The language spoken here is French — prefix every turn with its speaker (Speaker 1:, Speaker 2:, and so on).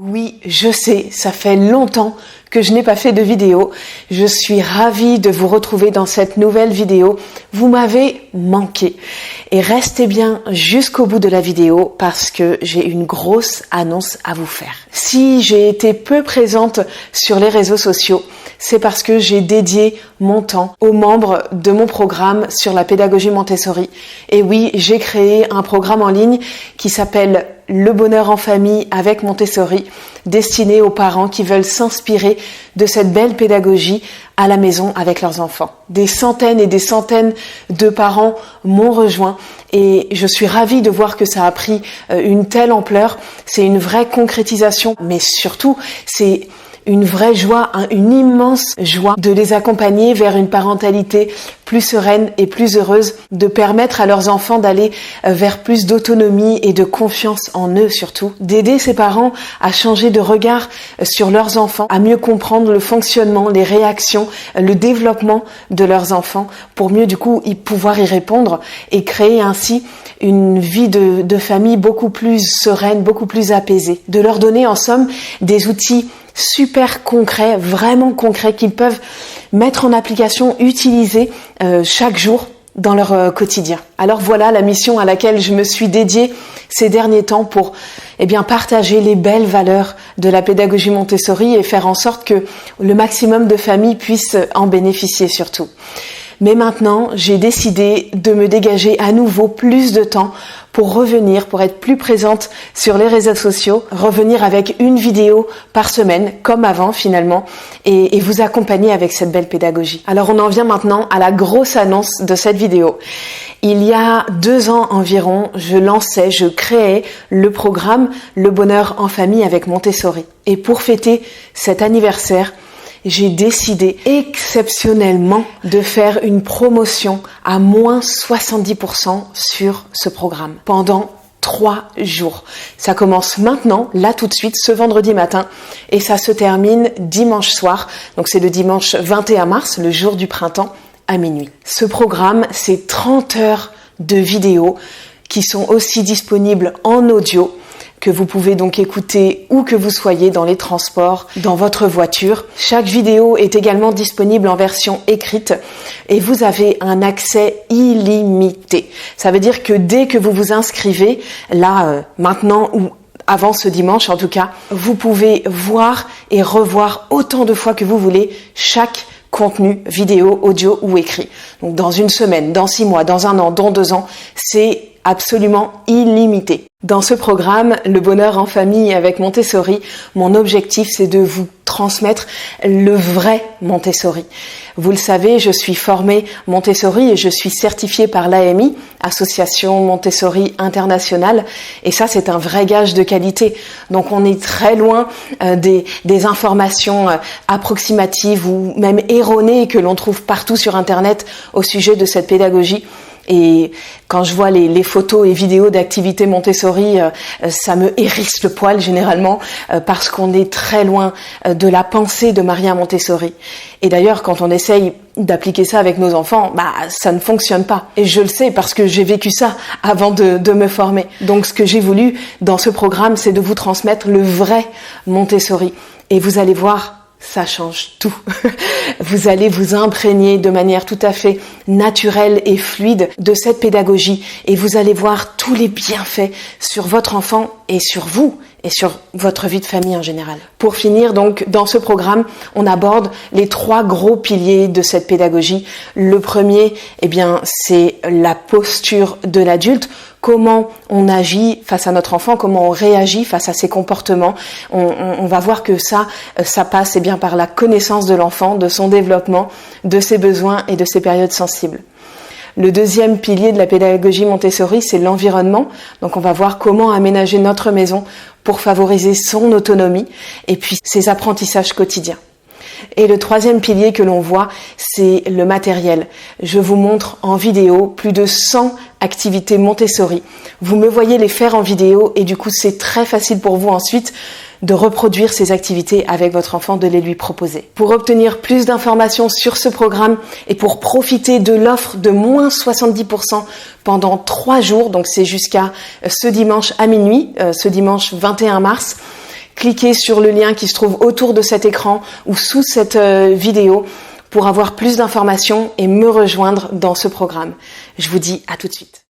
Speaker 1: Oui, je sais, ça fait longtemps que je n'ai pas fait de vidéo. Je suis ravie de vous retrouver dans cette nouvelle vidéo. Vous m'avez manqué. Et restez bien jusqu'au bout de la vidéo parce que j'ai une grosse annonce à vous faire. Si j'ai été peu présente sur les réseaux sociaux, c'est parce que j'ai dédié mon temps aux membres de mon programme sur la pédagogie Montessori. Et oui, j'ai créé un programme en ligne qui s'appelle Le bonheur en famille avec Montessori, destiné aux parents qui veulent s'inspirer de cette belle pédagogie à la maison avec leurs enfants. Des centaines et des centaines de parents m'ont rejoint et je suis ravie de voir que ça a pris une telle ampleur. C'est une vraie concrétisation, mais surtout, c'est une vraie joie, une immense joie de les accompagner vers une parentalité plus sereine et plus heureuse, de permettre à leurs enfants d'aller vers plus d'autonomie et de confiance en eux surtout, d'aider ces parents à changer de regard sur leurs enfants, à mieux comprendre le fonctionnement, les réactions, le développement de leurs enfants pour mieux du coup pouvoir y répondre et créer ainsi une vie de famille beaucoup plus sereine, beaucoup plus apaisée, de leur donner en somme des outils super concrets, vraiment concrets qu'ils peuvent mettre en application, utiliser chaque jour dans leur quotidien. Alors voilà la mission à laquelle je me suis dédiée ces derniers temps pour partager les belles valeurs de la pédagogie Montessori et faire en sorte que le maximum de familles puissent en bénéficier surtout. Mais maintenant, j'ai décidé de me dégager à nouveau plus de temps pour revenir, pour être plus présente sur les réseaux sociaux, revenir avec une vidéo par semaine, comme avant finalement, et vous accompagner avec cette belle pédagogie. Alors on en vient maintenant à la grosse annonce de cette vidéo. Il y a 2 ans environ, je créais le programme Le bonheur en famille avec Montessori. Et pour fêter cet anniversaire, j'ai décidé exceptionnellement de faire une promotion à moins 70% sur ce programme pendant 3 jours. Ça commence maintenant, là tout de suite, ce vendredi matin et ça se termine dimanche soir. Donc c'est le dimanche 21 mars, le jour du printemps, à minuit. Ce programme, c'est 30 heures de vidéos qui sont aussi disponibles en audio, que vous pouvez donc écouter où que vous soyez dans les transports, dans votre voiture. Chaque vidéo est également disponible en version écrite et vous avez un accès illimité. Ça veut dire que dès que vous vous inscrivez, là, maintenant ou avant ce dimanche en tout cas, vous pouvez voir et revoir autant de fois que vous voulez chaque contenu vidéo, audio ou écrit. Donc dans une semaine, dans 6 mois, dans 1 an, dans 2 ans, c'est absolument illimité. Dans ce programme, Le bonheur en famille avec Montessori, mon objectif c'est de vous transmettre le vrai Montessori. Vous le savez, je suis formée Montessori et je suis certifiée par l'AMI, Association Montessori Internationale, et ça c'est un vrai gage de qualité. Donc on est très loin des informations approximatives ou même erronées que l'on trouve partout sur Internet au sujet de cette pédagogie. Et quand je vois les photos et vidéos d'activités Montessori, ça me hérisse le poil généralement parce qu'on est très loin de la pensée de Maria Montessori. Et d'ailleurs, quand on essaye d'appliquer ça avec nos enfants, ça ne fonctionne pas. Et je le sais parce que j'ai vécu ça avant de me former. Donc ce que j'ai voulu dans ce programme, c'est de vous transmettre le vrai Montessori. Et vous allez voir, ça change tout. Vous allez vous imprégner de manière tout à fait naturelle et fluide de cette pédagogie et vous allez voir tous les bienfaits sur votre enfant et sur vous et sur votre vie de famille en général. Pour finir, donc, dans ce programme, on aborde les 3 gros piliers de cette pédagogie. Le premier, c'est la posture de l'adulte. Comment on agit face à notre enfant, comment on réagit face à ses comportements. On va voir que ça passe par la connaissance de l'enfant, de son développement, de ses besoins et de ses périodes sensibles. Le deuxième pilier de la pédagogie Montessori, c'est l'environnement. Donc on va voir comment aménager notre maison pour favoriser son autonomie et puis ses apprentissages quotidiens. Et le troisième pilier que l'on voit, c'est le matériel. Je vous montre en vidéo plus de 100 activités Montessori. Vous me voyez les faire en vidéo et du coup c'est très facile pour vous ensuite de reproduire ces activités avec votre enfant, de les lui proposer. Pour obtenir plus d'informations sur ce programme et pour profiter de l'offre de moins 70% pendant 3 jours, donc c'est jusqu'à ce dimanche à minuit, ce dimanche 21 mars, cliquez sur le lien qui se trouve autour de cet écran ou sous cette vidéo pour avoir plus d'informations et me rejoindre dans ce programme. Je vous dis à tout de suite.